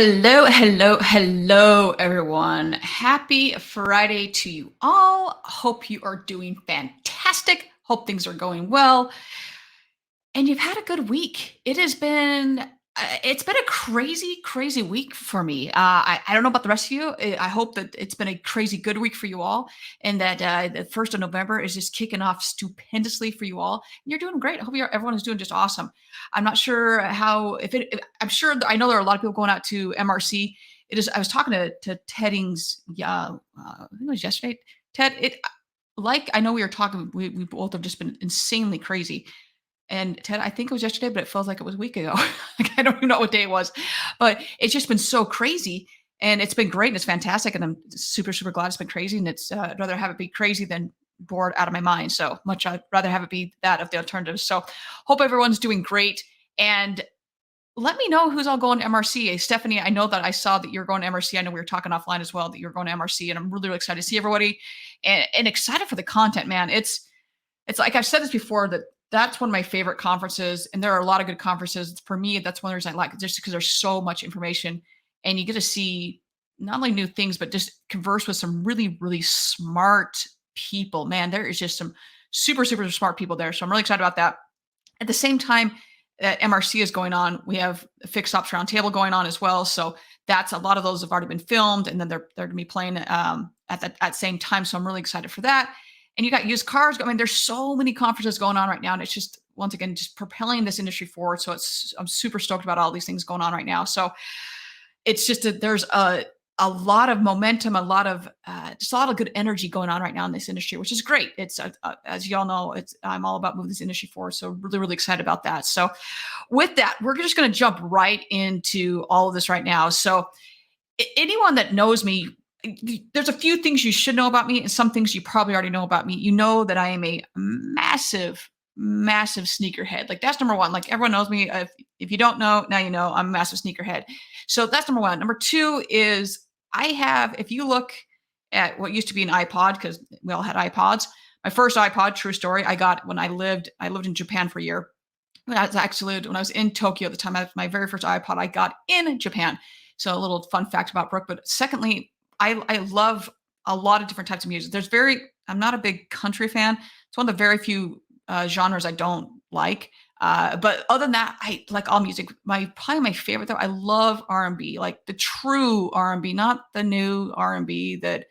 Hello, hello, hello, everyone. Happy Friday to you all. Hope you are doing fantastic. Hope things are going well. And you've had a good week. It's been a crazy, crazy week for me. I don't know about the rest of you. I hope that it's been a crazy good week for you all, and that the 1st of November is just kicking off stupendously for you all. And you're doing great. I hope everyone is doing just awesome. I'm not sure how, I'm sure, I know there are a lot of people going out to MRC. I was talking to Teddings, I think it was yesterday. Ted, I know we were talking, we both have just been insanely crazy. And Ted, I think it was yesterday, but it feels like it was a week ago. Like, I don't even know what day it was, but it's just been so crazy, and it's been great and it's fantastic. And I'm super, super glad it's been crazy. And I'd rather have it be crazy than bored out of my mind. So much I'd rather have it be that of the alternatives. So hope everyone's doing great. And let me know who's all going to MRC. Stephanie, I know that I saw that you're going to MRC. I know we were talking offline as well that you're going to MRC, and I'm really, really excited to see everybody and excited for the content, man. It's like I've said this before that that's one of my favorite conferences, and there are a lot of good conferences. For me, that's one of the reasons I like it, just because there's so much information, and you get to see not only new things, but just converse with some really, really smart people. Man, there is just some super, super smart people there. So I'm really excited about that. At the same time that MRC is going on, we have a Fixed Ops Roundtable going on as well. So that's a lot of those have already been filmed, and then they're going to be playing at the same time. So I'm really excited for that. And you got used cars. I mean, there's so many conferences going on right now, and it's just, once again, just propelling this industry forward. So I'm super stoked about all these things going on right now. So it's just there's a lot of momentum, just a lot of good energy going on right now in this industry, which is great. It's as y'all know, I'm all about moving this industry forward. So really, really excited about that. So with that, we're just going to jump right into all of this right now. So anyone that knows me, there's a few things you should know about me and some things you probably already know about me. You know that I am a massive, massive sneakerhead. Like, that's number one. Like, everyone knows me. If you don't know, now you know I'm a massive sneakerhead. So that's number one. Number two is if you look at what used to be an iPod, because we all had iPods. My first iPod, true story, I got when I lived in Japan for a year. That's actually when I was in Tokyo at the time. My very first iPod I got in Japan. So a little fun fact about Brooke. But secondly, I love a lot of different types of music. I'm not a big country fan. It's one of the very few genres I don't like. But other than that, I like all music. Probably my favorite though, I love R&B, like the true R&B, not the new R&B that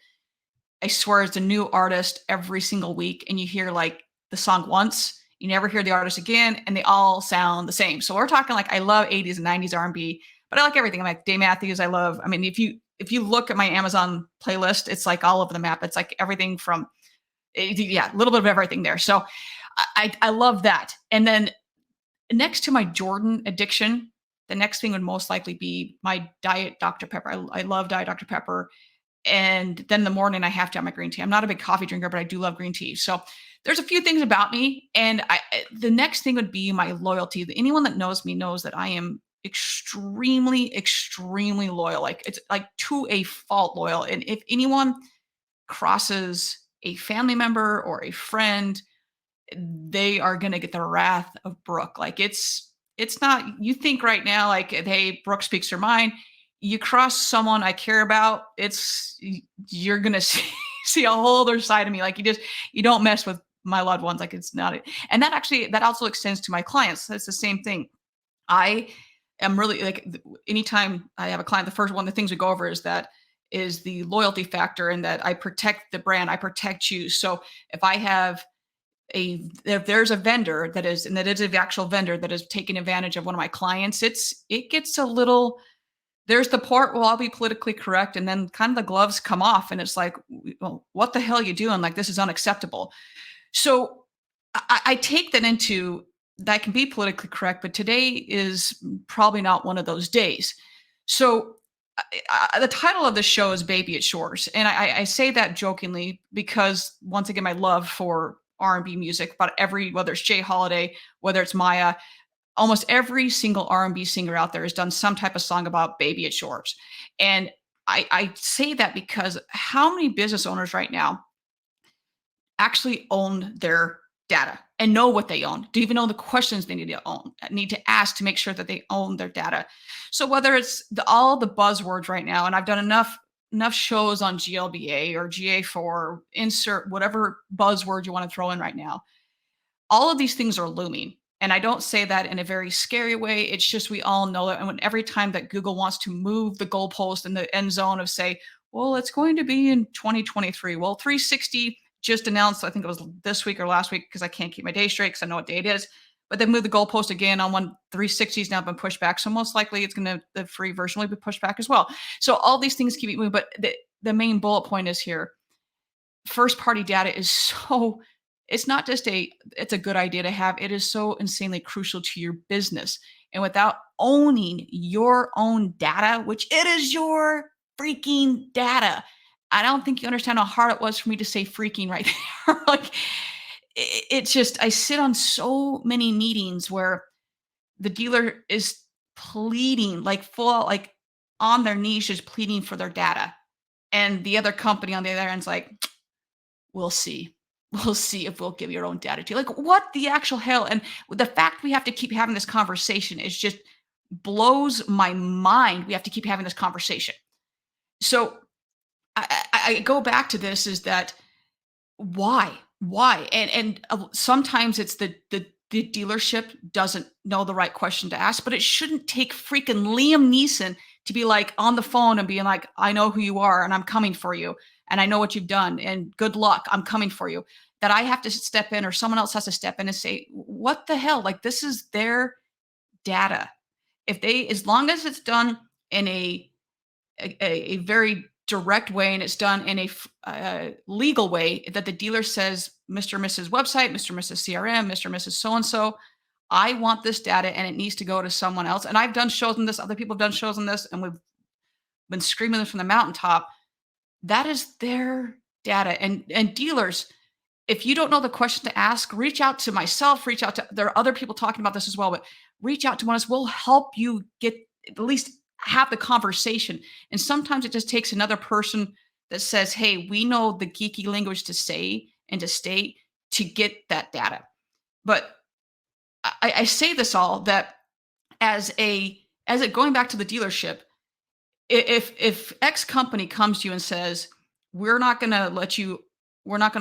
I swear is a new artist every single week, and you hear like the song once, you never hear the artist again, and they all sound the same. So we're talking like I love 80s and 90s R&B, but I like everything. I'm like Dave Matthews. I mean, if you look at my Amazon playlist, it's like all over the map. It's like everything from a little bit of everything there. So I love that. And then next to my Jordan addiction, the next thing would most likely be my Diet Dr. Pepper. I love Diet Dr. Pepper. And then in the morning, I have to have my green tea. I'm not a big coffee drinker, but I do love green tea. So there's a few things about me. And the next thing would be my loyalty. Anyone that knows me knows that I am extremely, extremely loyal. Like, it's like to a fault loyal. And if anyone crosses a family member or a friend, they are going to get the wrath of Brooke. Like, it's not, you think right now, like, hey, Brooke speaks her mind. You cross someone I care about, you're going to see a whole other side of me. Like, you don't mess with my loved ones. Like, it's not it. And that also extends to my clients. It's the same thing. I am really like, anytime I have a client, the first one of the things we go over is the loyalty factor, and that I protect the brand, I protect you. So if there's a vendor that is the actual vendor that is taking advantage of one of my clients, it gets a little, there's the part where I'll be politically correct, and then kind of the gloves come off, and it's like, well, what the hell are you doing? Like, this is unacceptable. So I take that into, that can be politically correct, but today is probably not one of those days. So the title of the show is Baby It's Yours. And I say that jokingly because, once again, my love for R&B music, whether it's Jay Holiday, whether it's Maya, almost every single R&B singer out there has done some type of song about Baby It's Yours. And I say that because how many business owners right now actually own their data and know what they own. Do you even know the questions they need to ask to make sure that they own their data? So whether it's all the buzzwords right now, and I've done enough shows on GLBA or GA4, insert whatever buzzword you want to throw in right now. All of these things are looming. And I don't say that in a very scary way. It's just we all know it. And when every time that Google wants to move the goalpost in the end zone of say, well, it's going to be in 2023. Well, 360 just announced, I think it was this week or last week, because I can't keep my day straight because I know what day it is. But they moved the goalpost again on one. 360 has now been pushed back. So most likely it's going to, the free version will be pushed back as well. So all these things keep moving. But the main bullet point is here. First party data is so, it's not just it's a good idea to have. It is so insanely crucial to your business. And without owning your own data, which it is your freaking data, I don't think you understand how hard it was for me to say freaking right there. Like it's just, I sit on so many meetings where the dealer is pleading like full, like on their knees, just pleading for their data. And the other company on the other end's like, we'll see. We'll see if we'll give your own data to you. Like, what the actual hell? And the fact we have to keep having this conversation is just blows my mind. We have to keep having this conversation. So I go back to this is that why? And sometimes it's the dealership doesn't know the right question to ask, but it shouldn't take freaking Liam Neeson to be like on the phone and being like, I know who you are and I'm coming for you. And I know what you've done and good luck. I'm coming for you. That I have to step in or someone else has to step in and say, what the hell? Like, this is their data. If they, as long as it's done in a very direct way and it's done in a legal way that the dealer says, Mr. and Mrs. website, Mr. and Mrs. CRM, Mr. and Mrs. So-and-so, I want this data and it needs to go to someone else. And I've done shows on this. Other people have done shows on this and we've been screaming this from the mountaintop. That is their data. And dealers, if you don't know the question to ask, reach out to myself, reach out to, there are other people talking about this as well, but reach out to one of us. We'll help you get, at least have the conversation. And sometimes it just takes another person that says, hey, we know the geeky language to say and to state to get that data. But I say this all that as it going back to the dealership, if X company comes to you and says, we're not going to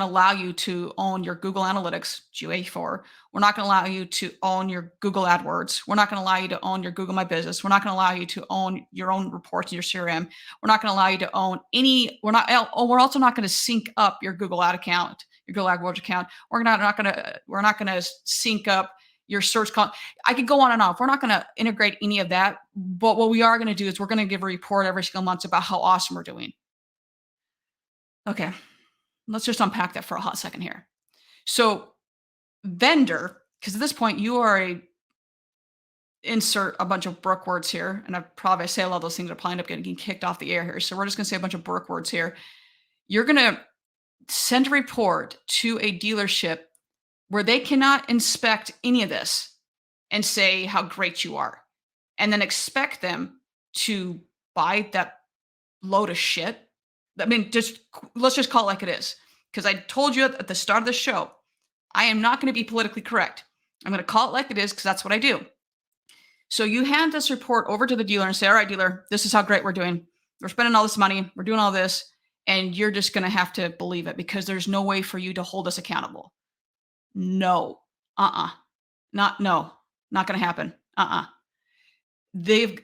allow you to own your Google Analytics, GA4. We're not going to allow you to own your Google AdWords. We're not going to allow you to own your Google My Business. We're not going to allow you to own your own reports in your CRM. We're not going to allow you to own any, we're also not going to sync up your Google Ad account, your Google AdWords account. We're not going to sync up your search. I could go on and on. We're not going to integrate any of that. But what we are going to do is we're going to give a report every single month about how awesome we're doing. Okay. Let's just unpack that for a hot second here. So vendor, because at this point you are insert a bunch of Brooke words here, and I say a lot of those things are probably end up getting kicked off the air here. So we're just going to say a bunch of Brooke words here. You're going to send a report to a dealership where they cannot inspect any of this and say how great you are, and then expect them to buy that load of shit. I mean, let's just call it like it is. Because I told you at the start of the show, I am not going to be politically correct. I'm going to call it like it is because that's what I do. So you hand this report over to the dealer and say, all right, dealer, this is how great we're doing. We're spending all this money. We're doing all this. And you're just going to have to believe it because there's no way for you to hold us accountable. No. Not going to happen. The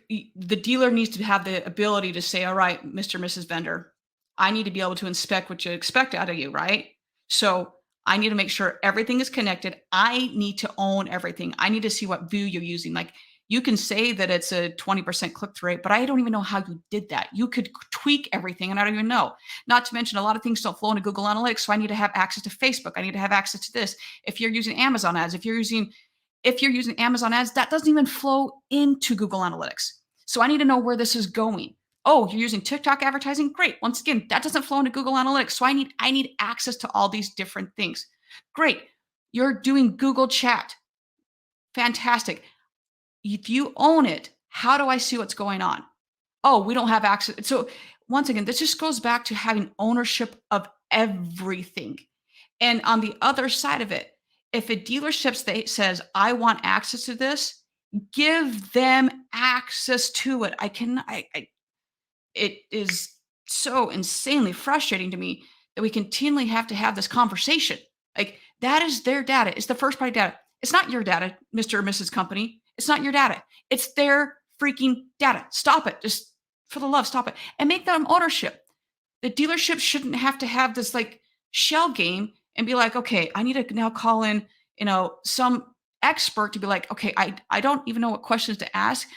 dealer needs to have the ability to say, all right, Mr. and Mrs. Vendor, I need to be able to inspect what you expect out of you, right? So I need to make sure everything is connected. I need to own everything. I need to see what view you're using. Like, you can say that it's a 20% click-through rate, but I don't even know how you did that. You could tweak everything and I don't even know. Not to mention a lot of things don't flow into Google Analytics. So I need to have access to Facebook. I need to have access to this. If you're using Amazon ads, if you're using Amazon ads, that doesn't even flow into Google Analytics. So I need to know where this is going. Oh, you're using TikTok advertising? Great. Once again, that doesn't flow into Google Analytics. So I need access to all these different things. Great. You're doing Google Chat. Fantastic. If you own it, how do I see what's going on? Oh, we don't have access. So once again, this just goes back to having ownership of everything. And on the other side of it, if a dealership says, I want access to this, give them access to it. It is so insanely frustrating to me that we continually have to have this conversation. Like, that is their data. It's the first party data. It's not your data, Mr. or Mrs. Company. It's not your data. It's their freaking data. Stop it. Just for the love, stop it. And make them ownership. The dealership shouldn't have to have this like shell game and be like, okay, I need to now call in, some expert to be like, okay, I don't even know what questions to ask,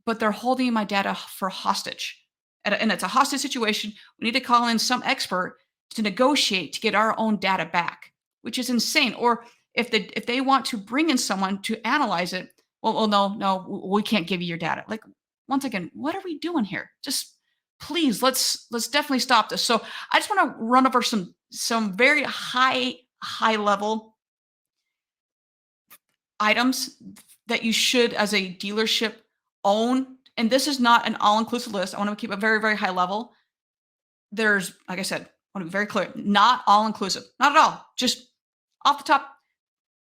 but they're holding my data for hostage. And it's a hostage situation. We need to call in some expert to negotiate to get our own data back, which is insane. Or if they want to bring in someone to analyze it, well, no, we can't give you your data. Like, once again, what are we doing here? Just please, let's definitely stop this. So I just want to run over some very high level items that you should, as a dealership, own. And this is not an all-inclusive list. I want to keep it very, very high level. There's, like I said, I want to be very clear, not all-inclusive, not at all. Just off the top,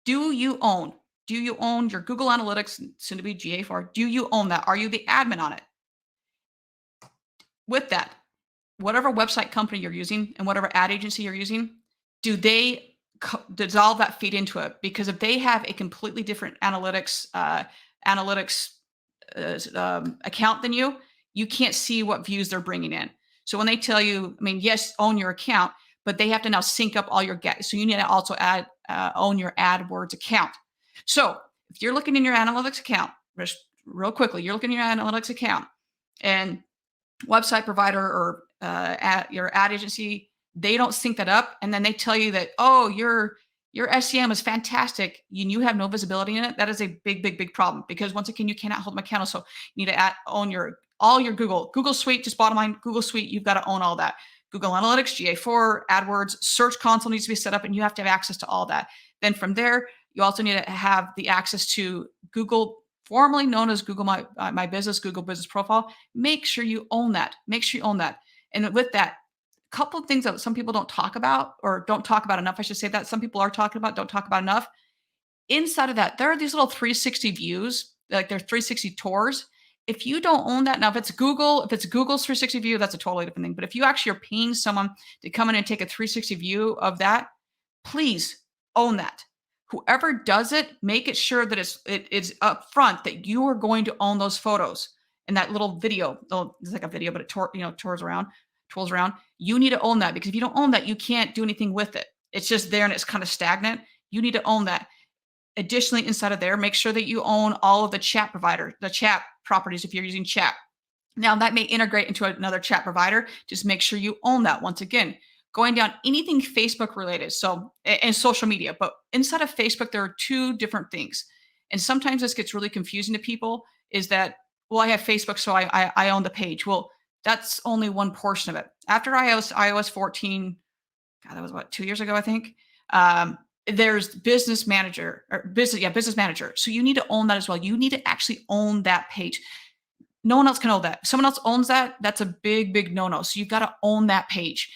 do you own your Google Analytics, soon to be GA4? Do you own that? Are you the admin on it? With that, whatever website company you're using and whatever ad agency you're using, do they dissolve that feed into it? Because if they have a completely different analytics account than you can't see what views they're bringing in. So when they tell you, I mean, yes, own your account, but they have to now sync up all your get. So you need to also own your AdWords account. So if you're looking in your analytics account, just real quickly, you're looking in your analytics account, and website provider or your ad agency, they don't sync that up, and then they tell you that, oh, your SEM is fantastic, and you have no visibility in it. That is a big problem, because once again, you cannot hold them accountable. So you need to own all your Google Suite. Just bottom line, Google Suite, you've got to own all that. Google Analytics, GA4, AdWords, Search Console needs to be set up, and you have to have access to all that. Then from there, you also need to have the access to Google, formerly known as Google My Business, Google Business Profile. Make sure you own that. Make sure you own that. And with that, a couple of things that some people don't talk about, or don't talk about enough, I should say that. Some people are talking about, don't talk about enough. Inside of that, there are these little 360 views, like they're 360 tours. If you don't own that, now if it's Google's 360 view, that's a totally different thing. But if you actually are paying someone to come in and take a 360 view of that, please own that. Whoever does it, make it sure that it is up front that you are going to own those photos and that little video. It's like a video, but it twirls around. You need to own that, because if you don't own that, you can't do anything with it. It's just there and it's kind of stagnant. You need to own that. Additionally, inside of there, make sure that you own all of the chat properties if you're using chat. Now, that may integrate into another chat provider. Just make sure you own that. Once again, going down anything Facebook related, so, and social media. But inside of Facebook, there are two different things. And sometimes this gets really confusing to people, is that, well, I have Facebook, so I own the page. Well, that's only one portion of it. After iOS 14, God, that was what, 2 years ago, I think. There's business manager. So you need to own that as well. You need to actually own that page. No one else can own that. If someone else owns that, that's a big no-no. So you've got to own that page.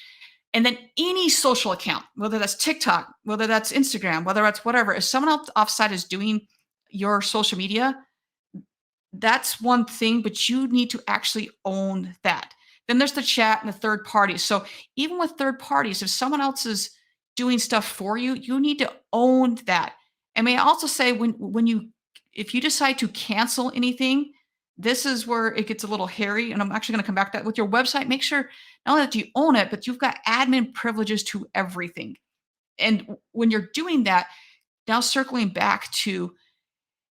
And then any social account, whether that's TikTok, whether that's Instagram, whether that's whatever, if someone else offsite is doing your social media, that's one thing, but you need to actually own that. Then there's the chat and the third parties. So even with third parties, if someone else is doing stuff for you, you need to own that. And may I also say, if you decide to cancel anything, this is where it gets a little hairy. And I'm actually going to come back to that. With your website, make sure not only that you own it, but you've got admin privileges to everything. And when you're doing that, now circling back to,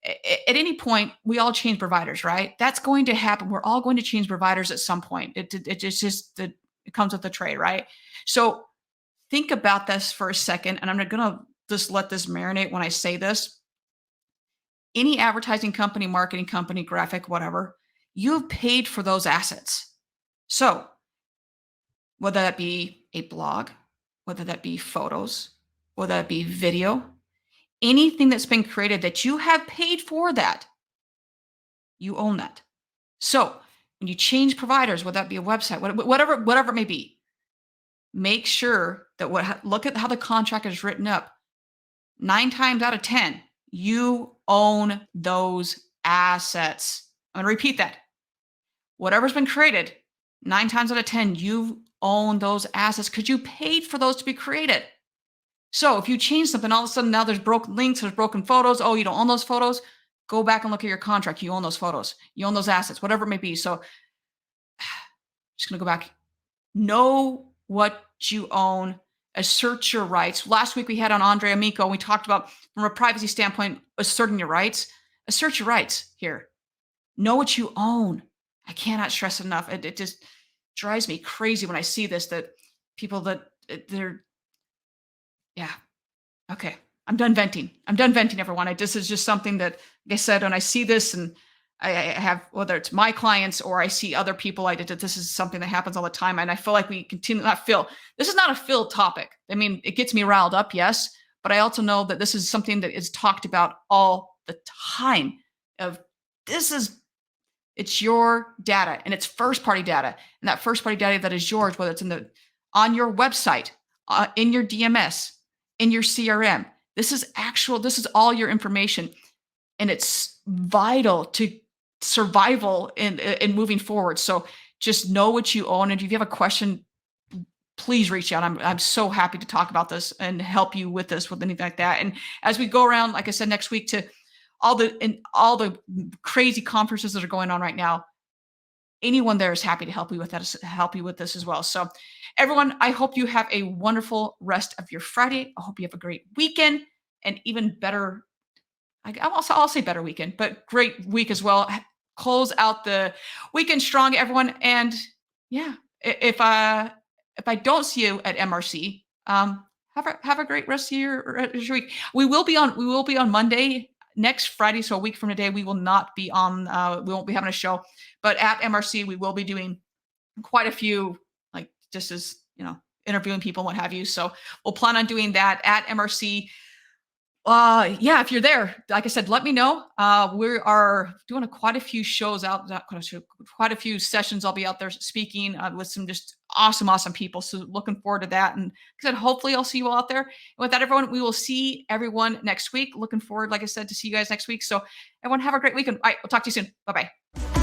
at any point, we all change providers, right? That's going to happen. We're all going to change providers at some point. It comes with the tray, right? So think about this for a second, and I'm going to just let this marinate when I say this. Any advertising company, marketing company, graphic, whatever, you've paid for those assets. So whether that be a blog, whether that be photos, whether that be video, anything that's been created that you have paid for, that you own that. So when you change providers, whether that be a website, whatever it may be, make sure that look at how the contract is written up. 9 times out of 10, you own those assets. I'm going to repeat that. Whatever's been created, 9 times out of 10, you own those assets because you paid for those to be created. So if you change something, all of a sudden now there's broken links, there's broken photos. Oh, you don't own those photos? Go back and look at your contract. You own those photos. You own those assets, whatever it may be. So just going to go back. Know what you own. Assert your rights. Last week we had on Andre Amico, and we talked about from a privacy standpoint, asserting your rights. Assert your rights here. Know what you own. I cannot stress enough. It just drives me crazy when I see this, that people that they're, yeah. Okay. I'm done venting. Everyone. This is just something that, like I said, when I see this and I have, whether it's my clients or I see other people, this is something that happens all the time. And I feel like we continue, this is not a Phil topic. I mean, it gets me riled up, yes, but I also know that this is something that is talked about all the time of it's your data and it's first party data. And that first party data that is yours, whether it's on your website, in your DMS, in your CRM, this is all your information. And it's vital to survival in moving forward. So just know what you own. And if you have a question, please reach out. I'm so happy to talk about this and help you with this, with anything like that. And as we go around, like I said, next week to all the crazy conferences that are going on right now, anyone there is happy to help you with that, help you with this as well. So everyone, I hope you have a wonderful rest of your Friday. I hope you have a great weekend and even better. I'll say better weekend, but great week as well. Close out the weekend strong, everyone. And yeah, if I don't see you at MRC, have a great rest of your week. We will be on Monday next Friday, so a week from today. We will not be on. We won't be having a show, but at MRC we will be doing quite a few, like just as interviewing people and what have you. So we'll plan on doing that at MRC. Yeah, if you're there, like I said, let me know. We are doing quite a few shows out, quite a few sessions. I'll be out there speaking with some just awesome people. So looking forward to that. And like I said, hopefully I'll see you all out there. And with that, everyone, we will see everyone next week. Looking forward, like I said, to see you guys next week. So everyone have a great weekend. All right, we'll talk to you soon. Bye-bye.